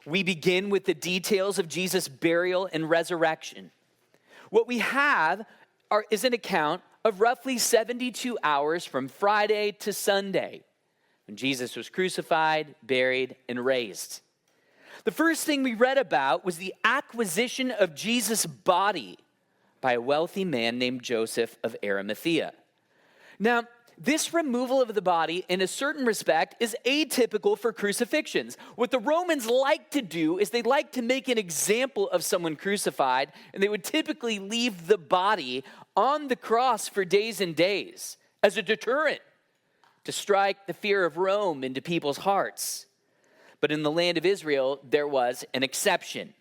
we begin with the details of Jesus' burial and resurrection. What we have is an account of roughly 72 hours from Friday to Sunday, when Jesus was crucified, buried, and raised. The first thing we read about was the acquisition of Jesus' body by a wealthy man named Joseph of Arimathea. Now, this removal of the body, in a certain respect, is atypical for crucifixions. What the Romans like to do is they like to make an example of someone crucified, and they would typically leave the body on the cross for days and days as a deterrent to strike the fear of Rome into people's hearts. But in the land of Israel, there was an exception.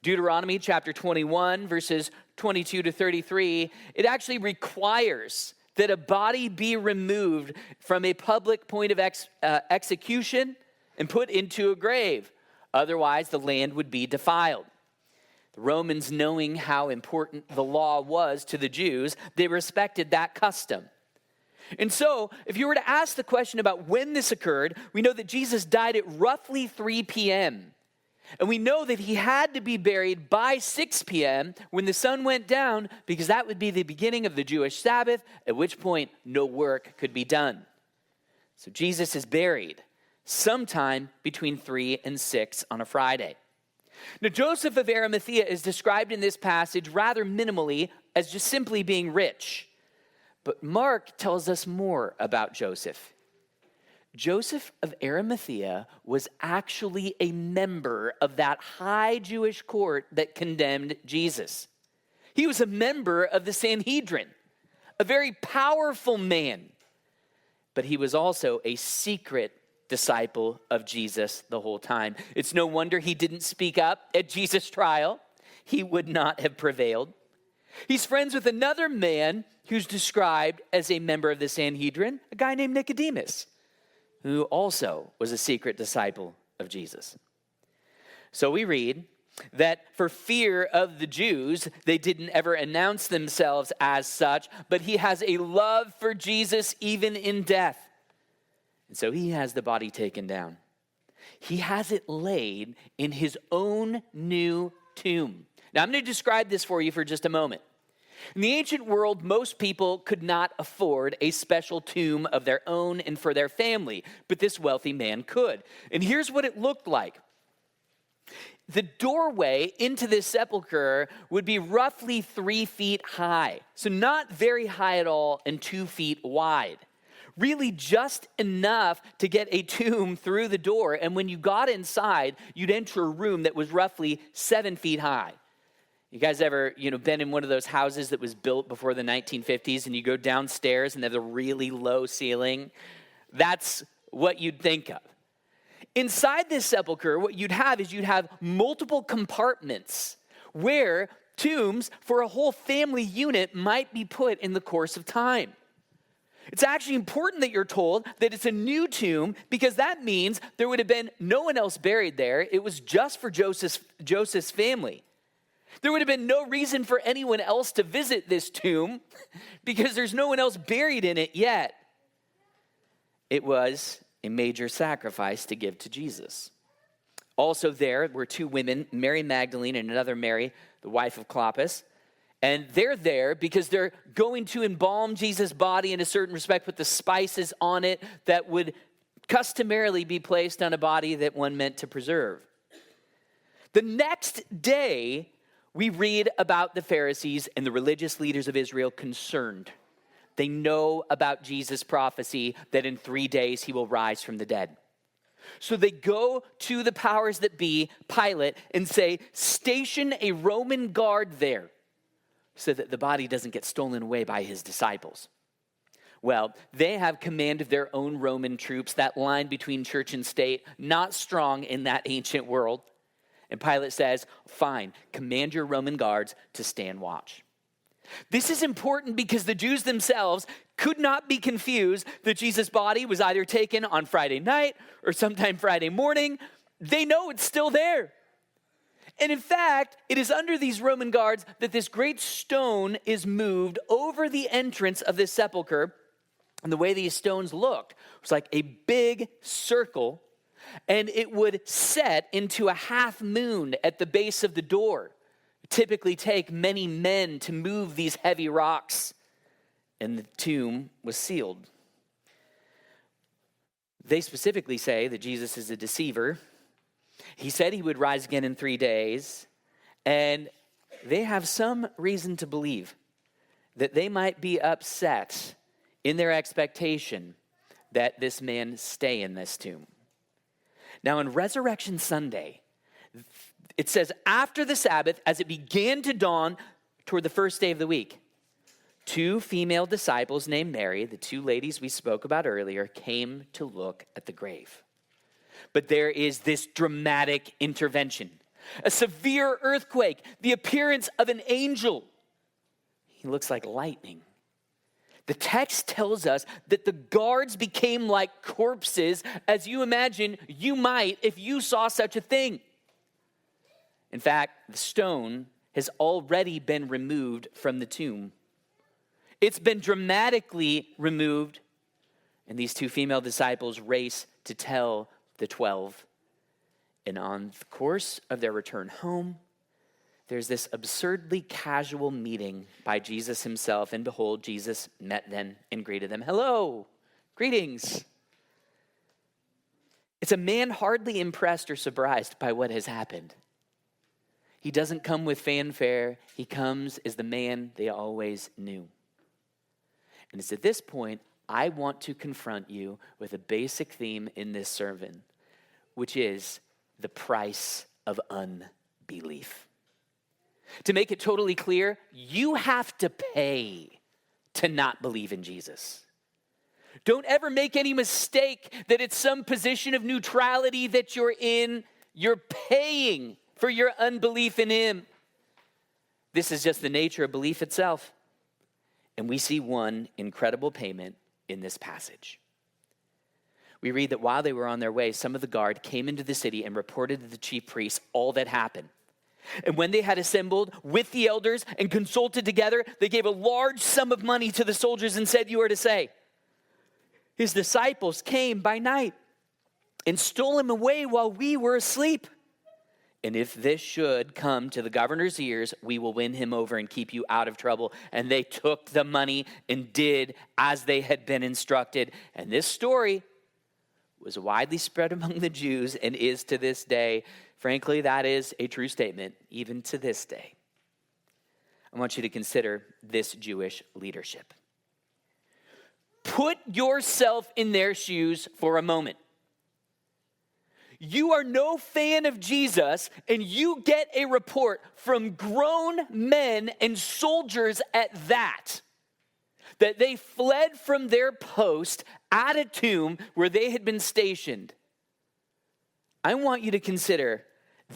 Deuteronomy chapter 21, verses 22 to 33, it actually requires that a body be removed from a public point of execution and put into a grave. Otherwise, the land would be defiled. The Romans, knowing how important the law was to the Jews, they respected that custom. And so, if you were to ask the question about when this occurred, we know that Jesus died at roughly 3 p.m. And we know that he had to be buried by 6 p.m. when the sun went down, because that would be the beginning of the Jewish Sabbath, at which point no work could be done. So Jesus is buried sometime between 3 and 6 on a Friday. Now, Joseph of Arimathea is described in this passage rather minimally as just simply being rich. But Mark tells us more about Joseph. Joseph of Arimathea was actually a member of that high Jewish court that condemned Jesus. He was a member of the Sanhedrin, a very powerful man. But he was also a secret disciple of Jesus the whole time. It's no wonder he didn't speak up at Jesus' trial. He would not have prevailed. He's friends with another man who's described as a member of the Sanhedrin, a guy named Nicodemus, who also was a secret disciple of Jesus. So we read that for fear of the Jews, they didn't ever announce themselves as such, but he has a love for Jesus even in death. And so he has the body taken down. He has it laid in his own new tomb. Now, I'm going to describe this for you for just a moment. In the ancient world, most people could not afford a special tomb of their own and for their family, but this wealthy man could. And here's what it looked like. The doorway into this sepulcher would be roughly 3 feet high, so not very high at all, and 2 feet wide. Really just enough to get a tomb through the door, and when you got inside, you'd enter a room that was roughly 7 feet high. You guys ever, been in one of those houses that was built before the 1950s and you go downstairs and they have a really low ceiling? That's what you'd think of. Inside this sepulcher, what you'd have multiple compartments where tombs for a whole family unit might be put in the course of time. It's actually important that you're told that it's a new tomb, because that means there would have been no one else buried there. It was just for Joseph's family. There would have been no reason for anyone else to visit this tomb because there's no one else buried in it yet. It was a major sacrifice to give to Jesus. Also there were 2 women, Mary Magdalene and another Mary, the wife of Clopas. And they're there because they're going to embalm Jesus' body in a certain respect, put the spices on it that would customarily be placed on a body that one meant to preserve. The next day, we read about the Pharisees and the religious leaders of Israel concerned. They know about Jesus' prophecy that in 3 days he will rise from the dead. So they go to the powers that be, Pilate, and say, station a Roman guard there so that the body doesn't get stolen away by his disciples. Well, they have command of their own Roman troops, that line between church and state, not strong in that ancient world. And Pilate says, fine, command your Roman guards to stand watch. This is important because the Jews themselves could not be confused that Jesus' body was either taken on Friday night or sometime Friday morning. They know it's still there. And in fact, it is under these Roman guards that this great stone is moved over the entrance of this sepulcher. And the way these stones looked was like a big circle and it would set into a half moon at the base of the door. It typically take many men to move these heavy rocks, and the tomb was sealed. They specifically say that Jesus is a deceiver. He said he would rise again in 3 days, and they have some reason to believe that they might be upset in their expectation that this man stay in this tomb. Now, on Resurrection Sunday, it says, after the Sabbath, as it began to dawn toward the first day of the week, 2 female disciples named Mary, the 2 ladies we spoke about earlier, came to look at the grave. But there is this dramatic intervention, a severe earthquake, the appearance of an angel. He looks like lightning. The text tells us that the guards became like corpses, as you imagine you might if you saw such a thing. In fact, the stone has already been removed from the tomb. It's been dramatically removed, and these 2 female disciples race to tell the 12. And on the course of their return home, there's this absurdly casual meeting by Jesus himself, and behold, Jesus met them and greeted them. Hello, greetings. It's a man hardly impressed or surprised by what has happened. He doesn't come with fanfare. He comes as the man they always knew. And it's at this point, I want to confront you with a basic theme in this sermon, which is the price of unbelief. To make it totally clear, you have to pay to not believe in Jesus. Don't ever make any mistake that it's some position of neutrality that you're in. You're paying for your unbelief in him. This is just the nature of belief itself. And we see one incredible payment in this passage. We read that while they were on their way, some of the guard came into the city and reported to the chief priests all that happened. And when they had assembled with the elders and consulted together, they gave a large sum of money to the soldiers and said, you are to say, his disciples came by night and stole him away while we were asleep. And if this should come to the governor's ears, we will win him over and keep you out of trouble. And they took the money and did as they had been instructed. And this story was widely spread among the Jews and is to this day. Frankly, that is a true statement, even to this day. I want you to consider this Jewish leadership. Put yourself in their shoes for a moment. You are no fan of Jesus, and you get a report from grown men and soldiers at that they fled from their post at a tomb where they had been stationed. I want you to consider,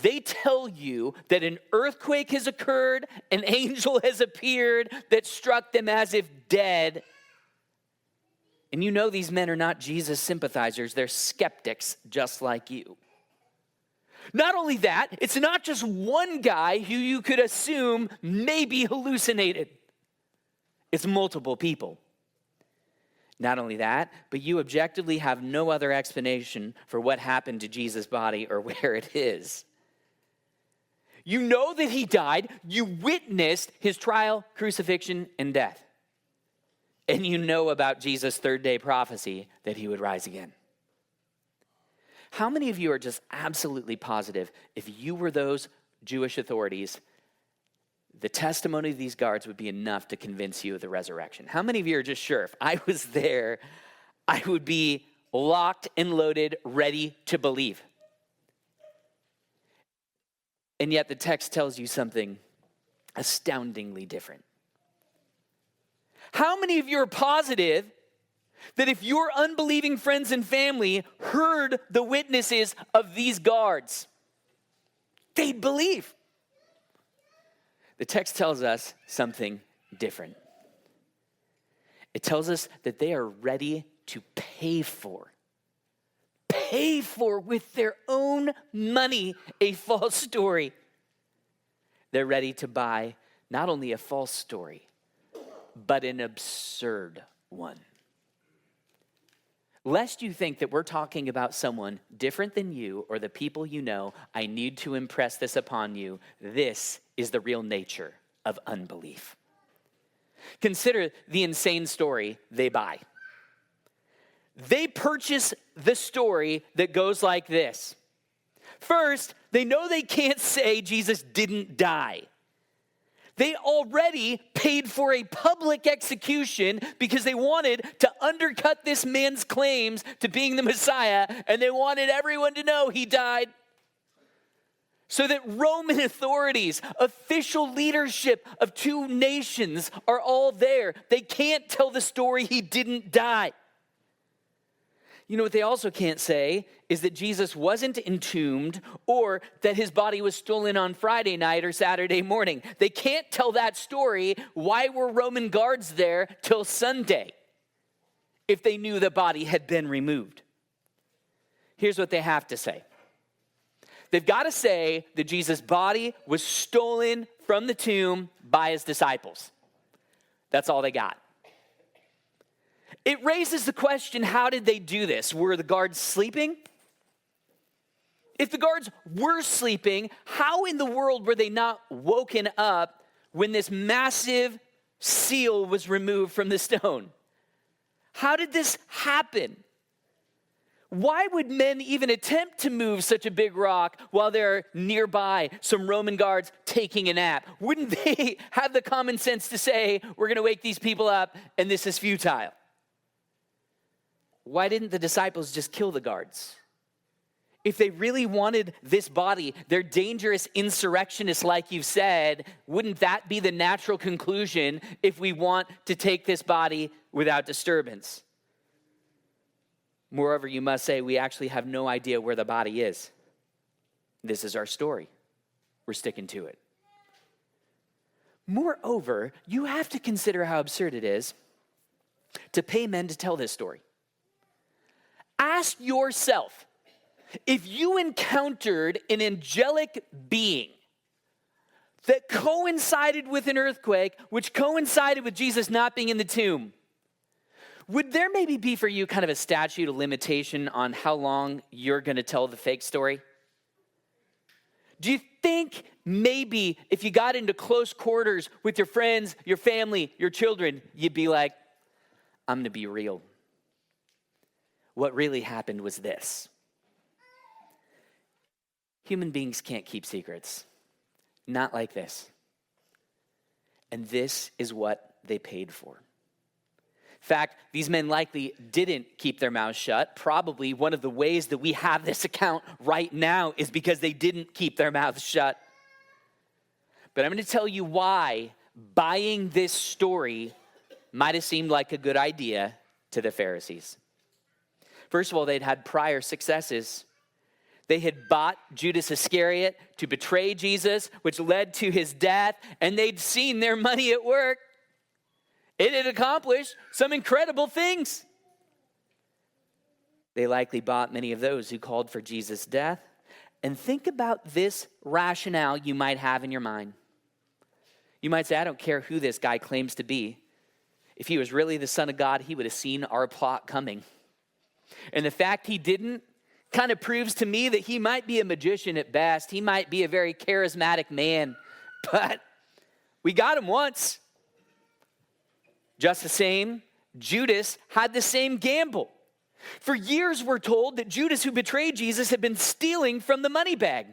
they tell you that an earthquake has occurred, an angel has appeared that struck them as if dead. And you know these men are not Jesus sympathizers, they're skeptics just like you. Not only that, it's not just one guy who you could assume may be hallucinated. It's multiple people. Not only that, but you objectively have no other explanation for what happened to Jesus' body or where it is. You know that he died. You witnessed his trial, crucifixion, and death. And you know about Jesus' third-day prophecy that he would rise again. How many of you are just absolutely positive if you were those Jewish authorities, the testimony of these guards would be enough to convince you of the resurrection? How many of you are just sure if I was there, I would be locked and loaded, ready to believe? And yet the text tells you something astoundingly different. How many of you are positive that if your unbelieving friends and family heard the witnesses of these guards, they'd believe? The text tells us something different. It tells us that they are ready to pay for with their own money a false story. They're ready to buy not only a false story, but an absurd one. Lest you think that we're talking about someone different than you or the people you know, I need to impress this upon you. This is the real nature of unbelief. Consider the insane story they buy. They purchase the story that goes like this. First, they know they can't say Jesus didn't die. They already paid for a public execution because they wanted to undercut this man's claims to being the Messiah, and they wanted everyone to know he died. So that Roman authorities, official leadership of two nations are all there. They can't tell the story he didn't die. You know what they also can't say is that Jesus wasn't entombed or that his body was stolen on Friday night or Saturday morning. They can't tell that story. Why were Roman guards there till Sunday if they knew the body had been removed? Here's what they have to say. They've got to say that Jesus' body was stolen from the tomb by his disciples. That's all they got. It raises the question, how did they do this? Were the guards sleeping? If the guards were sleeping, how in the world were they not woken up when this massive seal was removed from the stone? How did this happen? Why would men even attempt to move such a big rock while there are nearby some Roman guards taking a nap? Wouldn't they have the common sense to say, we're going to wake these people up and this is futile? Why didn't the disciples just kill the guards? If they really wanted this body, they're dangerous insurrectionists like you've said, wouldn't that be the natural conclusion if we want to take this body without disturbance? Moreover, you must say, we actually have no idea where the body is. This is our story. We're sticking to it. Moreover, you have to consider how absurd it is to pay men to tell this story. Ask yourself, if you encountered an angelic being that coincided with an earthquake, which coincided with Jesus not being in the tomb, would there maybe be for you kind of a statute of limitation on how long you're going to tell the fake story? Do you think maybe if you got into close quarters with your friends, your family, your children, you'd be like, I'm going to be real. What really happened was this. Human beings can't keep secrets. Not like this. And this is what they paid for. In fact, these men likely didn't keep their mouths shut. Probably one of the ways that we have this account right now is because they didn't keep their mouths shut. But I'm going to tell you why buying this story might have seemed like a good idea to the Pharisees. First of all, they'd had prior successes. They had bought Judas Iscariot to betray Jesus, which led to his death, and they'd seen their money at work. It had accomplished some incredible things. They likely bought many of those who called for Jesus' death. And think about this rationale you might have in your mind. You might say, I don't care who this guy claims to be. If he was really the Son of God, he would have seen our plot coming. And the fact he didn't kind of proves to me that he might be a magician at best. He might be a very charismatic man, but we got him once. Just the same, Judas had the same gamble. For years, we're told that Judas, who betrayed Jesus, had been stealing from the money bag.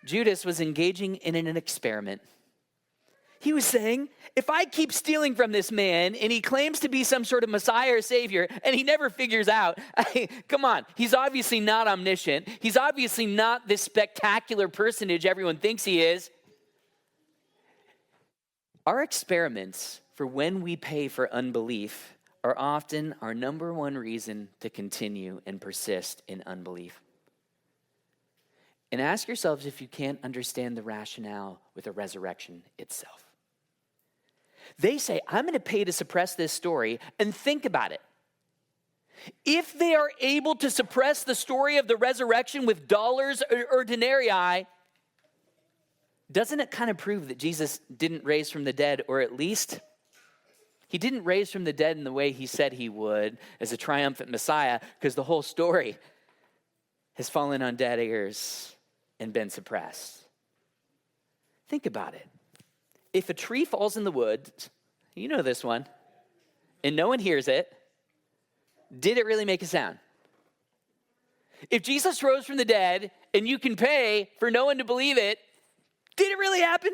Judas was engaging in an experiment. He was saying, if I keep stealing from this man and he claims to be some sort of Messiah or Savior and he never figures out, come on, he's obviously not omniscient. He's obviously not this spectacular personage everyone thinks he is. Our experiments for when we pay for unbelief are often our number one reason to continue and persist in unbelief. And ask yourselves if you can't understand the rationale with the resurrection itself. They say, I'm going to pay to suppress this story, and think about it. If they are able to suppress the story of the resurrection with dollars or denarii, doesn't it kind of prove that Jesus didn't raise from the dead, or at least He didn't raise from the dead in the way he said he would as a triumphant Messiah, because the whole story has fallen on dead ears and been suppressed. Think about it. If a tree falls in the woods, you know this one, and no one hears it, did it really make a sound? If Jesus rose from the dead and you can pay for no one to believe it, did it really happen?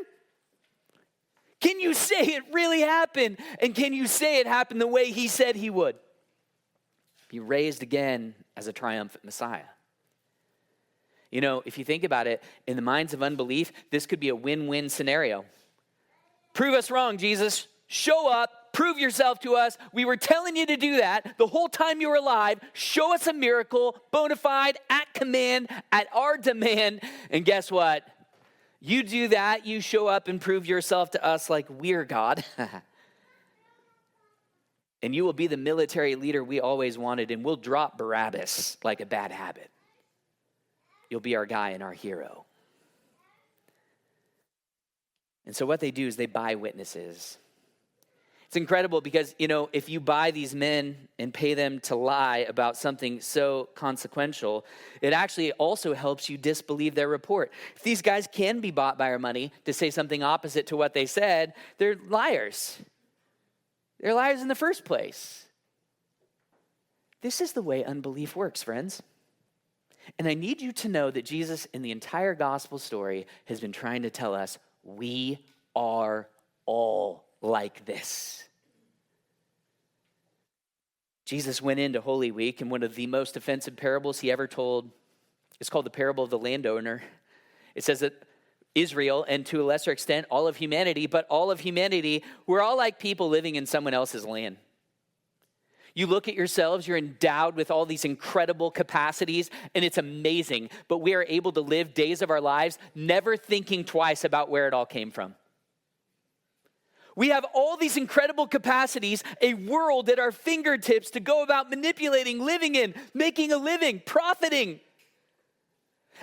Can you say it really happened? And can you say it happened the way he said he would? Be raised again as a triumphant Messiah. You know, if you think about it, in the minds of unbelief, this could be a win-win scenario. Prove us wrong, Jesus. Show up. Prove yourself to us. We were telling you to do that the whole time you were alive. Show us a miracle, bona fide, at command, at our demand. And guess what? You do that, you show up and prove yourself to us like we're God. And you will be the military leader we always wanted, and we'll drop Barabbas like a bad habit. You'll be our guy and our hero. And so what they do is they buy witnesses. It's incredible because, you know, if you buy these men and pay them to lie about something so consequential, it actually also helps you disbelieve their report. If these guys can be bought by our money to say something opposite to what they said, they're liars. They're liars in the first place. This is the way unbelief works, friends. And I need you to know that Jesus, in the entire gospel story, has been trying to tell us we are all like this. Jesus went into Holy Week, and one of the most offensive parables he ever told is called the parable of the landowner. It says that Israel, and to a lesser extent, all of humanity, but all of humanity, we're all like people living in someone else's land. You look at yourselves, you're endowed with all these incredible capacities, and it's amazing, but we are able to live days of our lives never thinking twice about where it all came from. We have all these incredible capacities, a world at our fingertips to go about manipulating, living in, making a living, profiting.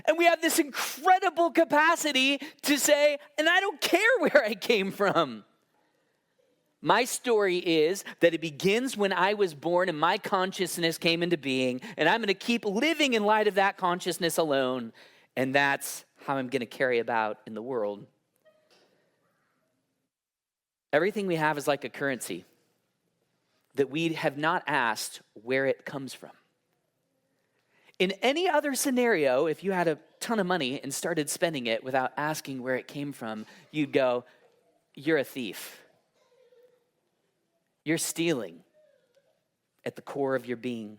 And we have this incredible capacity to say, and I don't care where I came from. My story is that it begins when I was born and my consciousness came into being, and I'm going to keep living in light of that consciousness alone, and that's how I'm going to carry about in the world. Everything we have is like a currency that we have not asked where it comes from. In any other scenario, if you had a ton of money and started spending it without asking where it came from, you'd go, you're a thief. You're stealing at the core of your being.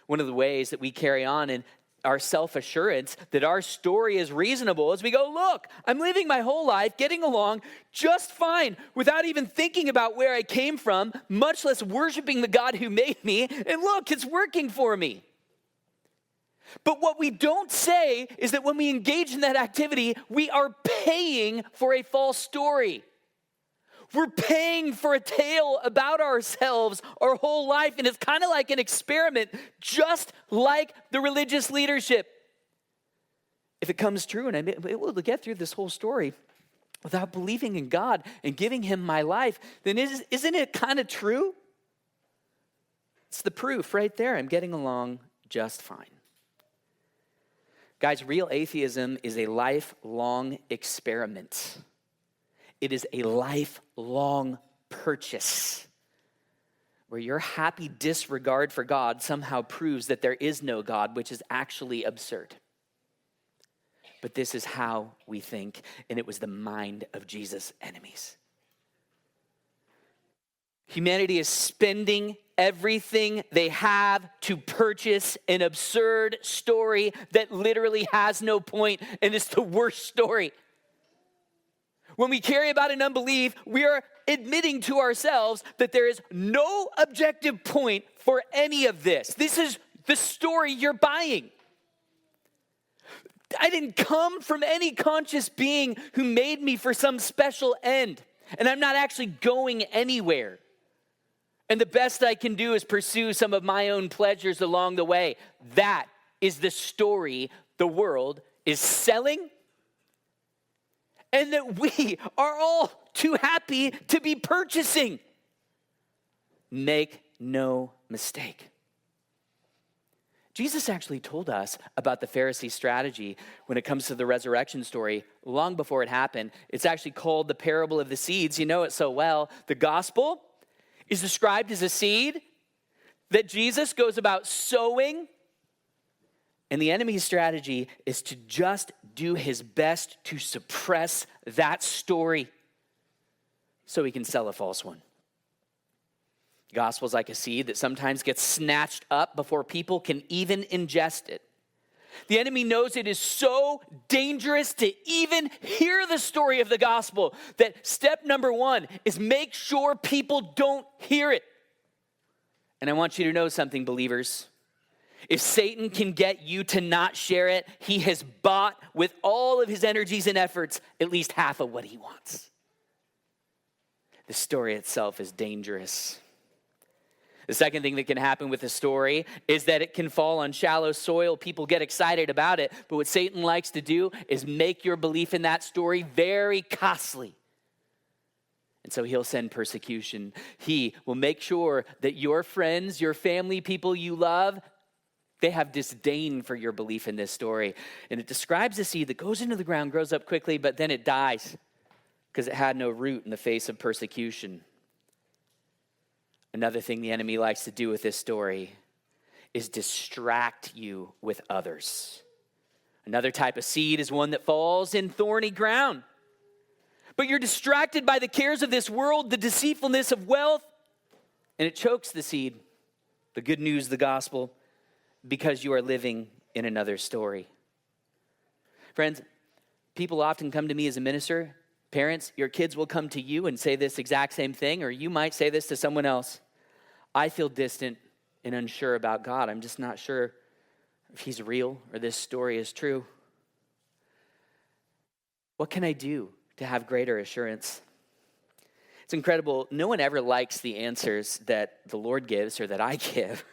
One of the ways that we carry on in our self-assurance that our story is reasonable as we go, look, I'm living my whole life getting along just fine without even thinking about where I came from, much less worshiping the God who made me, and look, it's working for me. But what we don't say is that when we engage in that activity, we are paying for a false story. We're paying for a tale about ourselves our whole life, and it's kind of like an experiment, just like the religious leadership. If it comes true, and I'm able to get through this whole story without believing in God and giving him my life, then isn't it kind of true? It's the proof right there. I'm getting along just fine. Guys, real atheism is a lifelong experiment. It is a lifelong purchase where your happy disregard for God somehow proves that there is no God, which is actually absurd. But this is how we think, and it was the mind of Jesus' enemies. Humanity is spending everything they have to purchase an absurd story that literally has no point, and it's the worst story. When we carry about an unbelief, we are admitting to ourselves that there is no objective point for any of this. This is the story you're buying. I didn't come from any conscious being who made me for some special end, and I'm not actually going anywhere. And the best I can do is pursue some of my own pleasures along the way. That is the story the world is selling, and that we are all too happy to be purchasing. make no mistake. Jesus actually told us about the Pharisee strategy when it comes to the resurrection story long before it happened. It's actually called the parable of the seeds. You know it so well. The gospel is described as a seed that Jesus goes about sowing, and the enemy's strategy is to just do his best to suppress that story so he can sell a false one. The gospel is like a seed that sometimes gets snatched up before people can even ingest it. The enemy knows it is so dangerous to even hear the story of the gospel that step number one is make sure people don't hear it. And I want you to know something, believers. If Satan can get you to not share it, he has bought with all of his energies and efforts at least half of what he wants. The story itself is dangerous. The second thing that can happen with a story is that it can fall on shallow soil. People get excited about it, but what Satan likes to do is make your belief in that story very costly. And so he'll send persecution. He will make sure that your friends, your family, people you love, they have disdain for your belief in this story. And it describes a seed that goes into the ground, grows up quickly, but then it dies because it had no root in the face of persecution. Another thing the enemy likes to do with this story is distract you with others. Another type of seed is one that falls in thorny ground. But you're distracted by the cares of this world, the deceitfulness of wealth, and it chokes the seed, the good news, the gospel, because you are living in another story. Friends, people often come to me as a minister. Parents, your kids will come to you and say this exact same thing, or you might say this to someone else. I feel distant and unsure about God. I'm just not sure if he's real or this story is true. What can I do to have greater assurance? It's incredible. No one ever likes the answers that the Lord gives or that I give.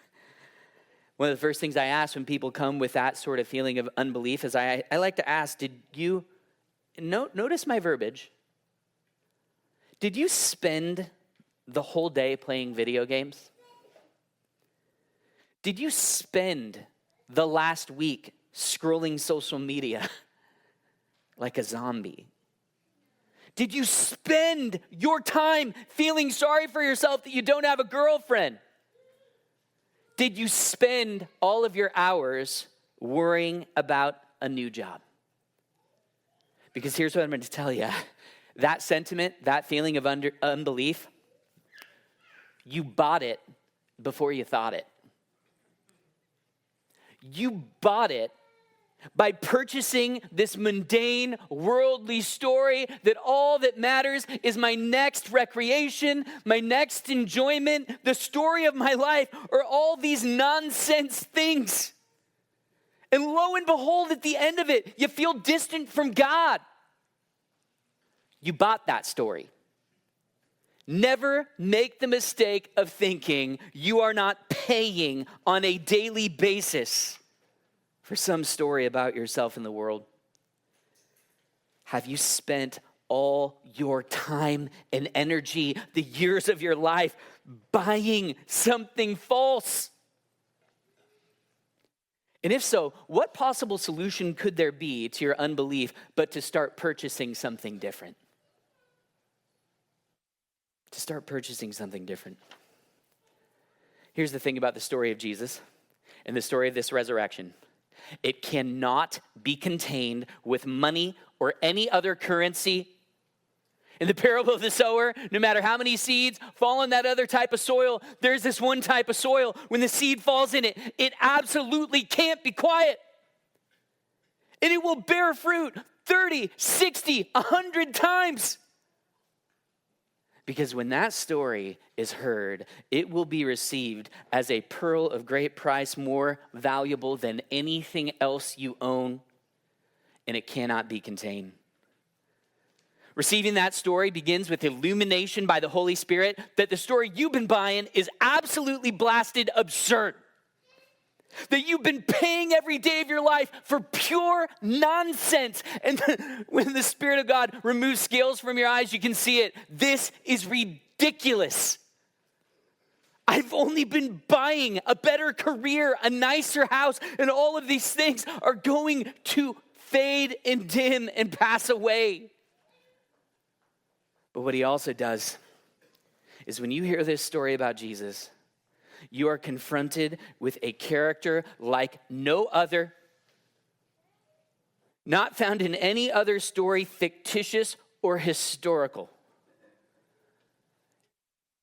One of the first things I ask when people come with that sort of feeling of unbelief is I like to ask, did you, notice my verbiage, did you spend the whole day playing video games? Did you spend the last week scrolling social media like a zombie? Did you spend your time feeling sorry for yourself that you don't have a girlfriend? Did you spend all of your hours worrying about a new job? Because here's what I'm going to tell you. That sentiment, that feeling of unbelief, you bought it before you thought it. You bought it by purchasing this mundane, worldly story that all that matters is my next recreation, my next enjoyment, the story of my life, or all these nonsense things. And lo and behold, at the end of it, you feel distant from God. You bought that story. Never make the mistake of thinking you are not paying on a daily basis for some story about yourself in the world. Have you spent all your time and energy, the years of your life, buying something false? And if so, what possible solution could there be to your unbelief but to start purchasing something different? To start purchasing something different. Here's the thing about the story of Jesus and the story of this resurrection. It cannot be contained with money or any other currency. In the parable of the sower, no matter how many seeds fall on that other type of soil, there's this one type of soil. When the seed falls in it, it absolutely can't be quiet. And it will bear fruit 30, 60, 100 times. Because when that story is heard, it will be received as a pearl of great price, more valuable than anything else you own, and it cannot be contained. Receiving that story begins with illumination by the Holy Spirit that the story you've been buying is absolutely blasted absurd. That you've been paying every day of your life for pure nonsense. And when the Spirit of God removes scales from your eyes, you can see it. This is ridiculous. I've only been buying a better career, a nicer house, and all of these things are going to fade and dim and pass away. But what he also does is when you hear this story about Jesus, you are confronted with a character like no other, not found in any other story, fictitious or historical.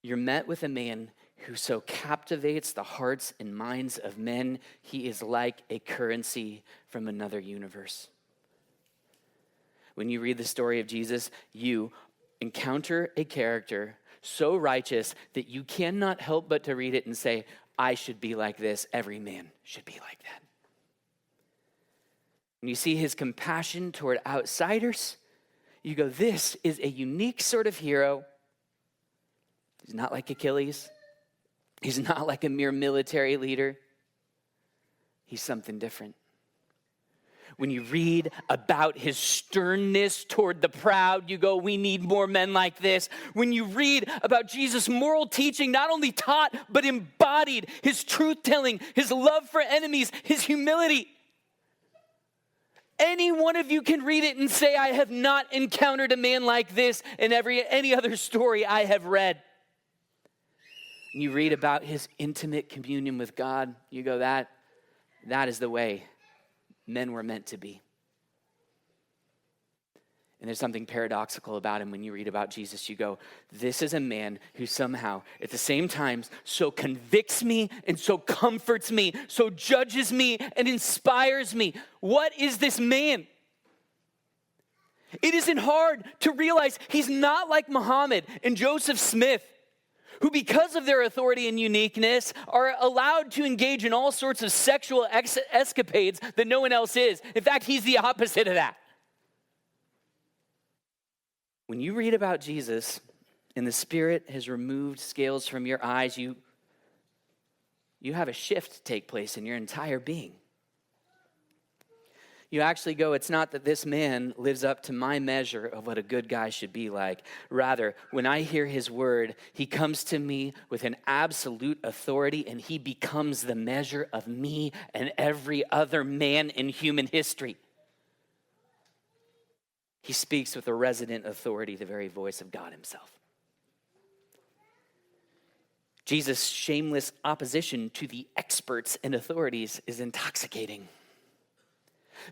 You're met with a man who so captivates the hearts and minds of men, he is like a currency from another universe. When you read the story of Jesus, you encounter a character so righteous that you cannot help but to read it and say, I should be like this. Every man should be like that. When you see his compassion toward outsiders, you go, this is a unique sort of hero. He's not like Achilles. He's not like a mere military leader. He's something different. When you read about his sternness toward the proud, you go, we need more men like this. When you read about Jesus' moral teaching, not only taught, but embodied, his truth-telling, his love for enemies, his humility. Any one of you can read it and say, I have not encountered a man like this in any other story I have read. And you read about his intimate communion with God, you go, that is the way men were meant to be. And there's something paradoxical about him when you read about Jesus. You go, this is a man who somehow, at the same time, so convicts me and so comforts me, so judges me and inspires me. What is this man? It isn't hard to realize he's not like Muhammad and Joseph Smith, who because of their authority and uniqueness are allowed to engage in all sorts of sexual escapades that no one else is. In fact, he's the opposite of that. When you read about Jesus and the Spirit has removed scales from your eyes, you have a shift take place in your entire being. You actually go, it's not that this man lives up to my measure of what a good guy should be like. Rather, when I hear his word, he comes to me with an absolute authority and he becomes the measure of me and every other man in human history. He speaks with a resident authority, the very voice of God himself. Jesus' shameless opposition to the experts and authorities is intoxicating.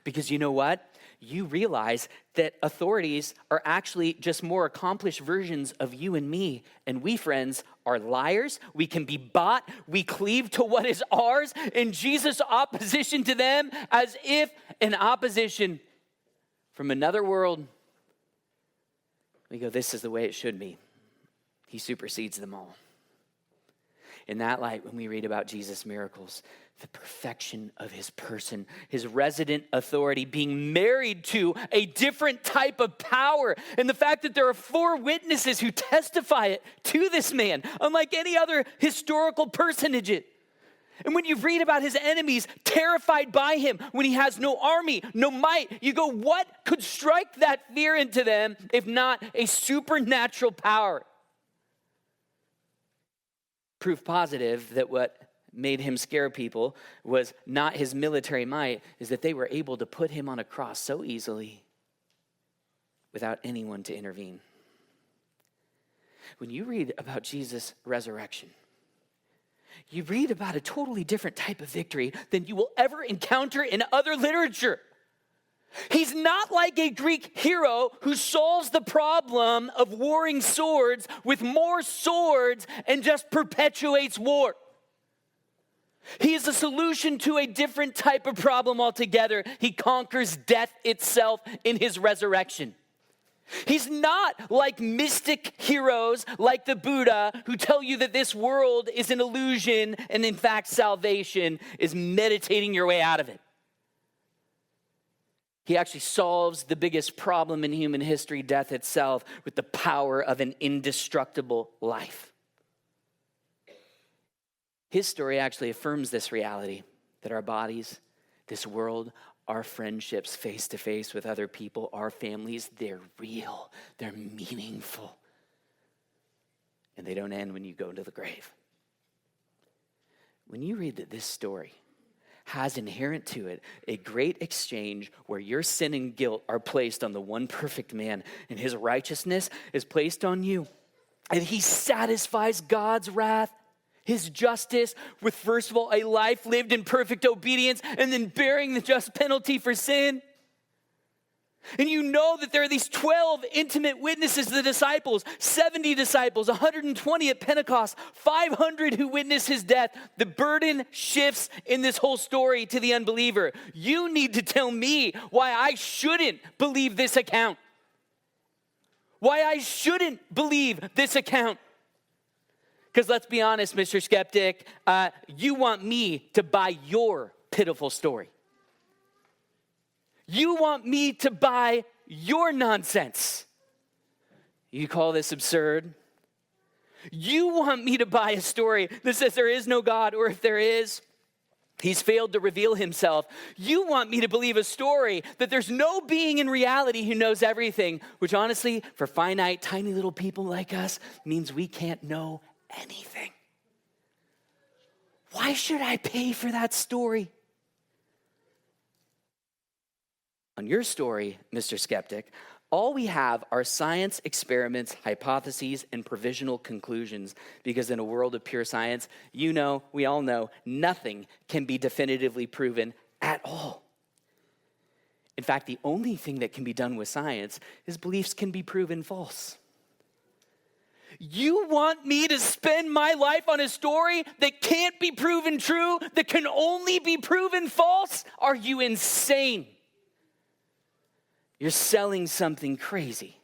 Because you know what? You realize that authorities are actually just more accomplished versions of you and me. And we, friends, are liars. We can be bought. We cleave to what is ours. And Jesus' opposition to them as if an opposition from another world. We go, this is the way it should be. He supersedes them all. In that light, when we read about Jesus' miracles, the perfection of his person, his resident authority, being married to a different type of power, and the fact that there are 4 witnesses who testify it to this man, unlike any other historical personage. And when you read about his enemies terrified by him, when he has no army, no might, you go, what could strike that fear into them if not a supernatural power? Proof positive that what made him scare people was not his military might, is that they were able to put him on a cross so easily without anyone to intervene. When you read about Jesus' resurrection, you read about a totally different type of victory than you will ever encounter in other literature. He's not like a Greek hero who solves the problem of warring swords with more swords and just perpetuates war. He is a solution to a different type of problem altogether. He conquers death itself in his resurrection. He's not like mystic heroes like the Buddha who tell you that this world is an illusion and in fact salvation is meditating your way out of it. He actually solves the biggest problem in human history, death itself, with the power of an indestructible life. His story actually affirms this reality that our bodies, this world, our friendships face to face with other people, our families, they're real, they're meaningful. And they don't end when you go into the grave. when you read that this story has inherent to it a great exchange where your sin and guilt are placed on the one perfect man and his righteousness is placed on you, and he satisfies God's wrath, his justice, with first of all a life lived in perfect obedience and then bearing the just penalty for sin. And you know that there are these 12 intimate witnesses, the disciples, 70 disciples, 120 at Pentecost, 500 who witness his death. The burden shifts in this whole story to the unbeliever. You need to tell me why I shouldn't believe this account. Why I shouldn't believe this account. Because let's be honest, Mr. Skeptic, you want me to buy your pitiful story. You want me to buy your nonsense. You call this absurd? You want me to buy a story that says there is no God, or if there is, he's failed to reveal himself. You want me to believe a story that there's no being in reality who knows everything, which honestly, for finite, tiny little people like us, means we can't know anything. Why should I pay for that story? On your story, Mr. Skeptic, all we have are science experiments, hypotheses, and provisional conclusions, because in a world of pure science, you know, we all know, nothing can be definitively proven at all. In fact, the only thing that can be done with science is beliefs can be proven false. You want me to spend my life on a story that can't be proven true, that can only be proven false? Are you insane? You're selling something crazy.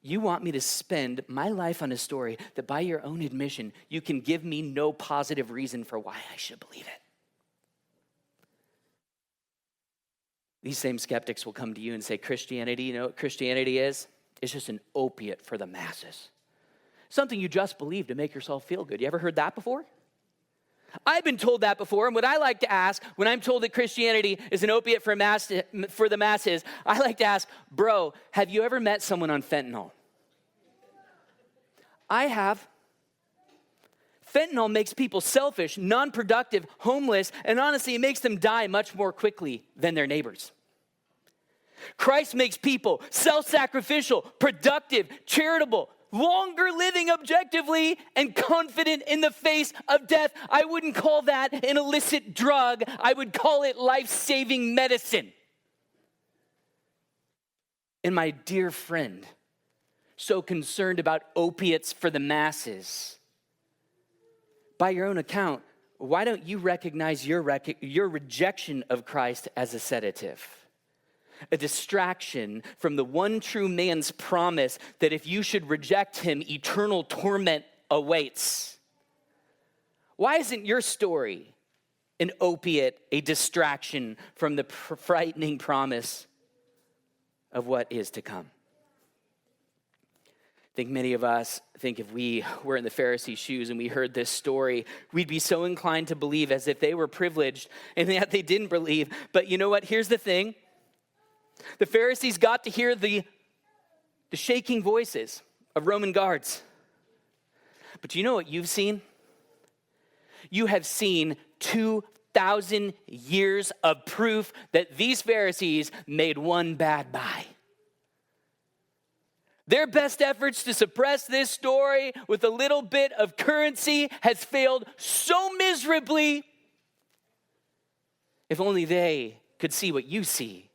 You want me to spend my life on a story that by your own admission, you can give me no positive reason for why I should believe it. These same skeptics will come to you and say, Christianity, you know what Christianity is? It's just an opiate for the masses. Something you just believe to make yourself feel good. You ever heard that before? I've been told that before, and what I like to ask when I'm told that Christianity is an opiate for the masses, I like to ask, bro, have you ever met someone on fentanyl? I have. Fentanyl makes people selfish, non-productive, homeless, and honestly, it makes them die much more quickly than their neighbors. Christ makes people self-sacrificial, productive, charitable, longer living objectively, and confident in the face of death. I wouldn't call that an illicit drug. I would call it life-saving medicine. And my dear friend, so concerned about opiates for the masses, by your own account, why don't you recognize your rejection of Christ as a sedative? A distraction from the one true man's promise that if you should reject him, eternal torment awaits. Why isn't your story an opiate, a distraction from the frightening promise of what is to come? I think many of us think if we were in the Pharisees' shoes and we heard this story, we'd be so inclined to believe as if they were privileged and yet they didn't believe. But you know what? Here's the thing. The Pharisees got to hear the shaking voices of Roman guards. But you know what you've seen? You have seen 2,000 years of proof that these Pharisees made one bad buy. Their best efforts to suppress this story with a little bit of currency has failed so miserably. If only they could see what you see.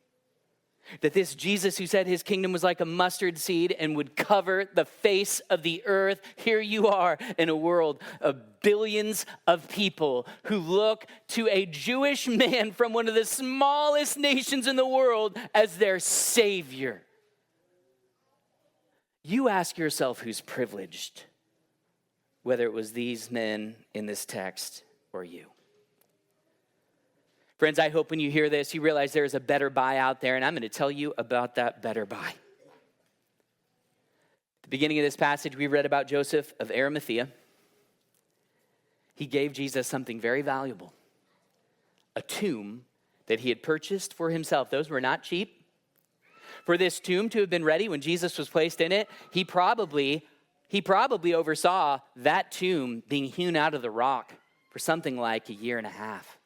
That this Jesus who said his kingdom was like a mustard seed and would cover the face of the earth, here you are in a world of billions of people who look to a Jewish man from one of the smallest nations in the world as their savior. You ask yourself who's privileged, whether it was these men in this text or you. Friends, I hope when you hear this, you realize there is a better buy out there, and I'm going to tell you about that better buy. At the beginning of this passage, we read about Joseph of Arimathea. He gave Jesus something very valuable, a tomb that he had purchased for himself. Those were not cheap. For this tomb to have been ready when Jesus was placed in it, he probably oversaw that tomb being hewn out of the rock for something like a year and a half.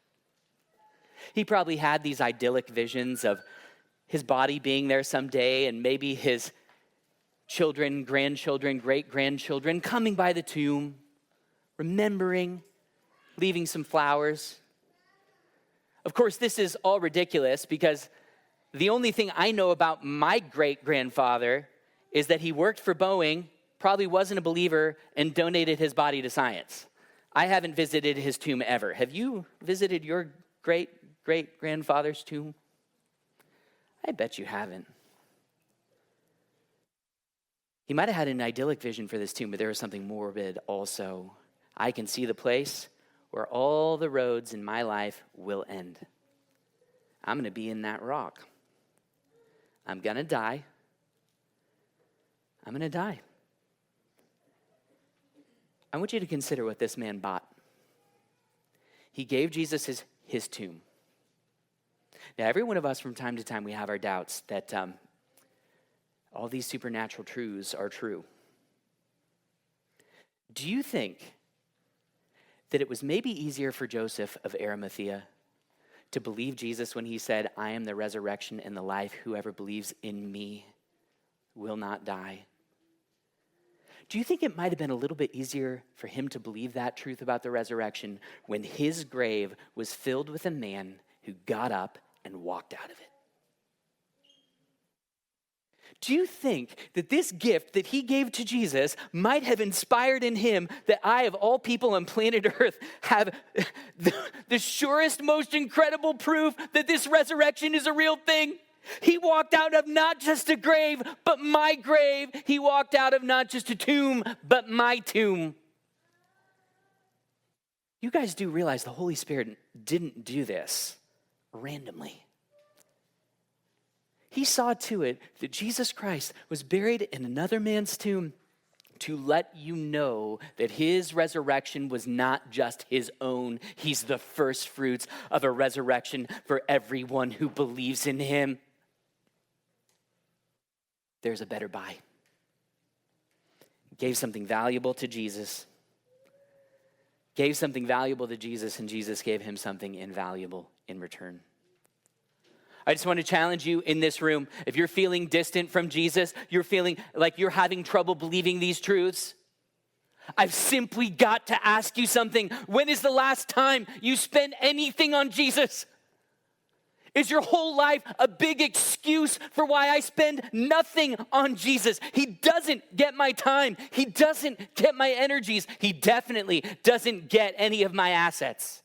He probably had these idyllic visions of his body being there someday and maybe his children, grandchildren, great-grandchildren coming by the tomb, remembering, leaving some flowers. Of course, this is all ridiculous because the only thing I know about my great-grandfather is that he worked for Boeing, probably wasn't a believer, and donated his body to science. I haven't visited his tomb ever. Have you visited your great-grandfather's tomb? I bet you haven't. He might have had an idyllic vision for this tomb, but there was something morbid also. I can see the place where all the roads in my life will end. I'm going to be in that rock. I'm going to die. I'm going to die. I want you to consider what this man bought. He gave Jesus his tomb. Now, every one of us from time to time, we have our doubts that all these supernatural truths are true. Do you think that it was maybe easier for Joseph of Arimathea to believe Jesus when he said, I am the resurrection and the life. Whoever believes in me will not die? Do you think it might have been a little bit easier for him to believe that truth about the resurrection when his grave was filled with a man who got up and walked out of it? Do you think that this gift that he gave to Jesus might have inspired in him that I, of all people on planet Earth, have the surest, most incredible proof that this resurrection is a real thing? He walked out of not just a grave, but my grave. He walked out of not just a tomb, but my tomb. You guys do realize the Holy Spirit didn't do this randomly. He saw to it that Jesus Christ was buried in another man's tomb to let you know that his resurrection was not just his own. He's the first fruits of a resurrection for everyone who believes in him. There's a better buy. Gave something valuable to Jesus. Gave something valuable to Jesus, and Jesus gave him something invaluable in return. I just want to challenge you in this room. If you're feeling distant from Jesus, you're feeling like you're having trouble believing these truths, I've simply got to ask you something. When is the last time you spent anything on Jesus? Is your whole life a big excuse for why I spend nothing on Jesus? He doesn't get my time. He doesn't get my energies. He definitely doesn't get any of my assets.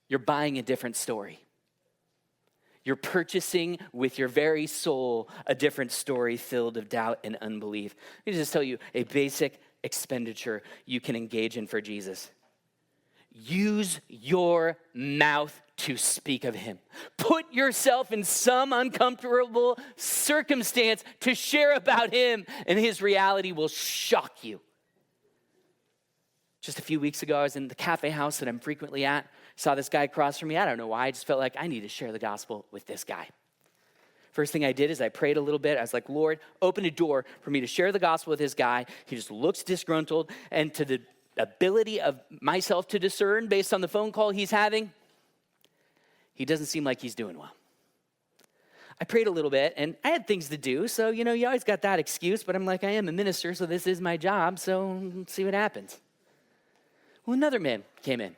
You're buying a different story. You're purchasing with your very soul a different story filled of doubt and unbelief. Let me just tell you a basic expenditure you can engage in for Jesus. Use your mouth to speak of him. Put yourself in some uncomfortable circumstance to share about him, and his reality will shock you. Just a few weeks ago, I was in the cafe house that I'm frequently at. Saw this guy across from me. I don't know why. I just felt like I need to share the gospel with this guy. First thing I did is I prayed a little bit. I was like, Lord, open a door for me to share the gospel with this guy. He just looks disgruntled, and to the ability of myself to discern based on the phone call he's having, he doesn't seem like he's doing well. I prayed a little bit, and I had things to do, so, you always got that excuse, but I'm like, I am a minister, so this is my job, so let's see what happens. Well, another man came in.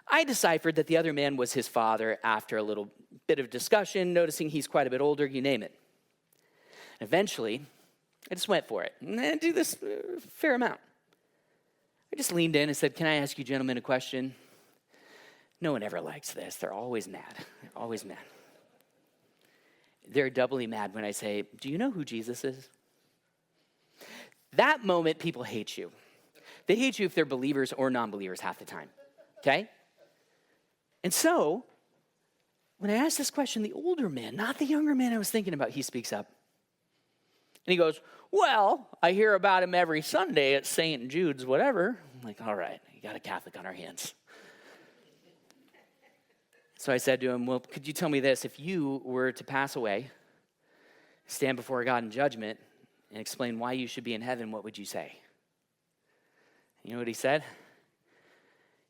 I deciphered that the other man was his father after a little bit of discussion, noticing he's quite a bit older, you name it. Eventually, I just went for it, and I do this fair amount. I just leaned in and said, can I ask you gentlemen a question? No one ever likes this. They're always mad. They're always mad. They're doubly mad when I say, do you know who Jesus is? That moment, people hate you. They hate you if they're believers or non-believers half the time, okay? And so, when I asked this question, the older man, not the younger man I was thinking about, he speaks up. And he goes, well, I hear about him every Sunday at St. Jude's, whatever. I'm like, all right, you got a Catholic on our hands. So I said to him, well, could you tell me this? If you were to pass away, stand before God in judgment, and explain why you should be in heaven, what would you say? You know what he said?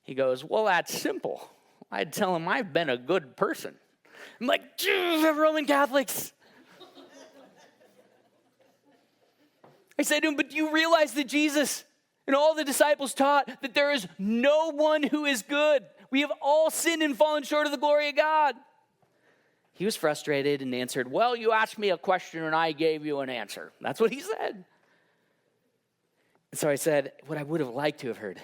He goes, well, that's simple. I'd tell him I've been a good person. I'm like, Roman Catholics. I said to him, but do you realize that Jesus and all the disciples taught that there is no one who is good? We have all sinned and fallen short of the glory of God. He was frustrated and answered, well, you asked me a question and I gave you an answer. That's what he said. And so I said, what I would have liked to have heard.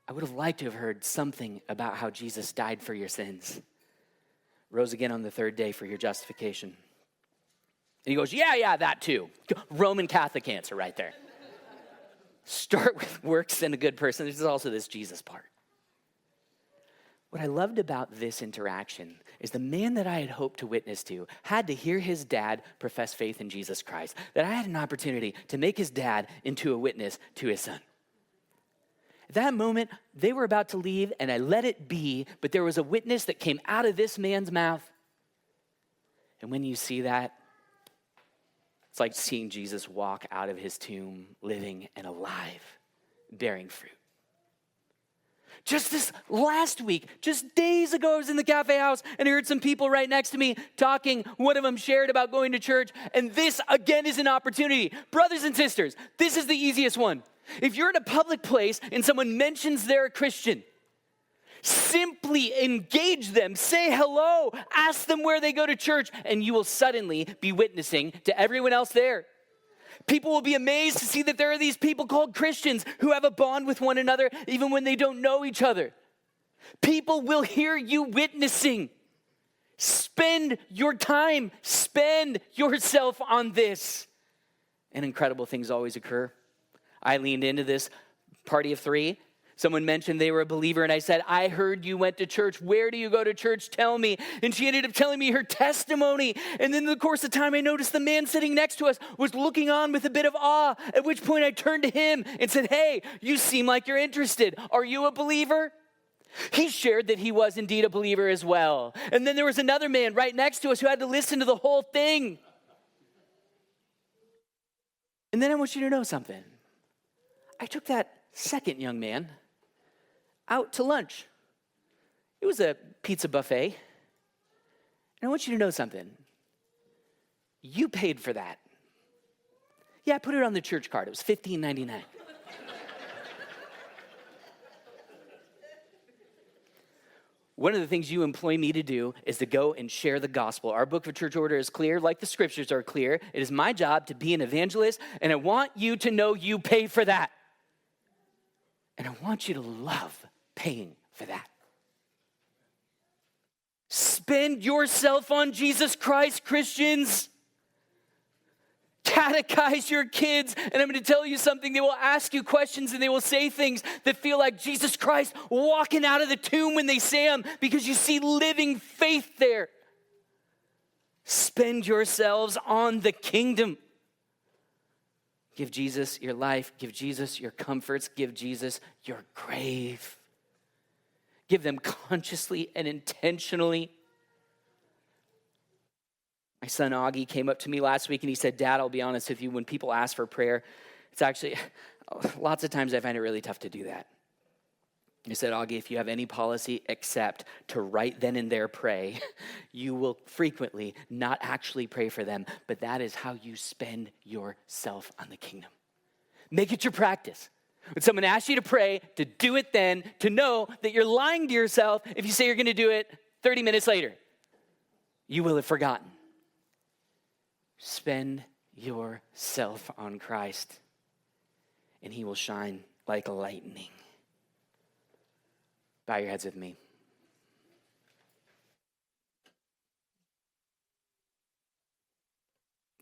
I would have liked to have heard something about how Jesus died for your sins, rose again on the third day for your justification. And he goes, yeah, that too. Roman Catholic answer right there. Start with works and a good person. There's also this Jesus part. What I loved about this interaction is the man that I had hoped to witness to had to hear his dad profess faith in Jesus Christ, that I had an opportunity to make his dad into a witness to his son. At that moment, they were about to leave, and I let it be, but there was a witness that came out of this man's mouth. And when you see that, it's like seeing Jesus walk out of his tomb, living and alive, bearing fruit. Just this last week, just days ago, I was in the cafe house and I heard some people right next to me talking. One of them shared about going to church, and this again is an opportunity. Brothers and sisters, this is the easiest one. If you're in a public place and someone mentions they're a Christian, simply engage them, say hello, ask them where they go to church, and you will suddenly be witnessing to everyone else there. People will be amazed to see that there are these people called Christians who have a bond with one another even when they don't know each other. People will hear you witnessing. Spend your time, spend yourself on this. And incredible things always occur. I leaned into this party of three. Someone mentioned they were a believer, and I said, I heard you went to church. Where do you go to church? Tell me. And she ended up telling me her testimony. And then in the course of time, I noticed the man sitting next to us was looking on with a bit of awe, at which point I turned to him and said, hey, you seem like you're interested. Are you a believer? He shared that he was indeed a believer as well. And then there was another man right next to us who had to listen to the whole thing. And then I want you to know something. I took that second young man out to lunch. It was a pizza buffet. And I want you to know something. You paid for that. Yeah, I put it on the church card. It was $15.99. One of the things you employ me to do is to go and share the gospel. Our book of church order is clear, like the scriptures are clear. It is my job to be an evangelist, and I want you to know you pay for that. And I want you to love paying for that. Spend yourself on Jesus Christ, Christians. Catechize your kids, and I'm going to tell you something. They will ask you questions and they will say things that feel like Jesus Christ walking out of the tomb when they say them, because you see living faith there. Spend yourselves on the kingdom. Give Jesus your life. Give Jesus your comforts. Give Jesus your grave. Give them consciously and intentionally. My son Augie came up to me last week and he said, Dad, I'll be honest with you, when people ask for prayer, it's actually, lots of times I find it really tough to do that. He said, Augie, if you have any policy except to right then and there pray, you will frequently not actually pray for them, but that is how you spend yourself on the kingdom. Make it your practice. When someone asks you to pray, to do it then, to know that you're lying to yourself if you say you're going to do it 30 minutes later. You will have forgotten. Spend yourself on Christ, and he will shine like lightning. Bow your heads with me.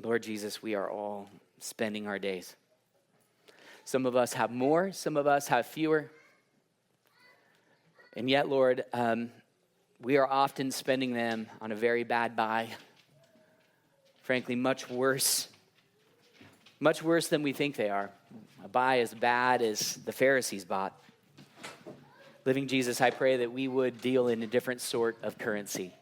Lord Jesus, we are all spending our days. Some of us have more, some of us have fewer. And yet, Lord, we are often spending them on a very bad buy. Frankly, much worse than we think they are. A buy as bad as the Pharisees bought. Living Jesus, I pray that we would deal in a different sort of currency.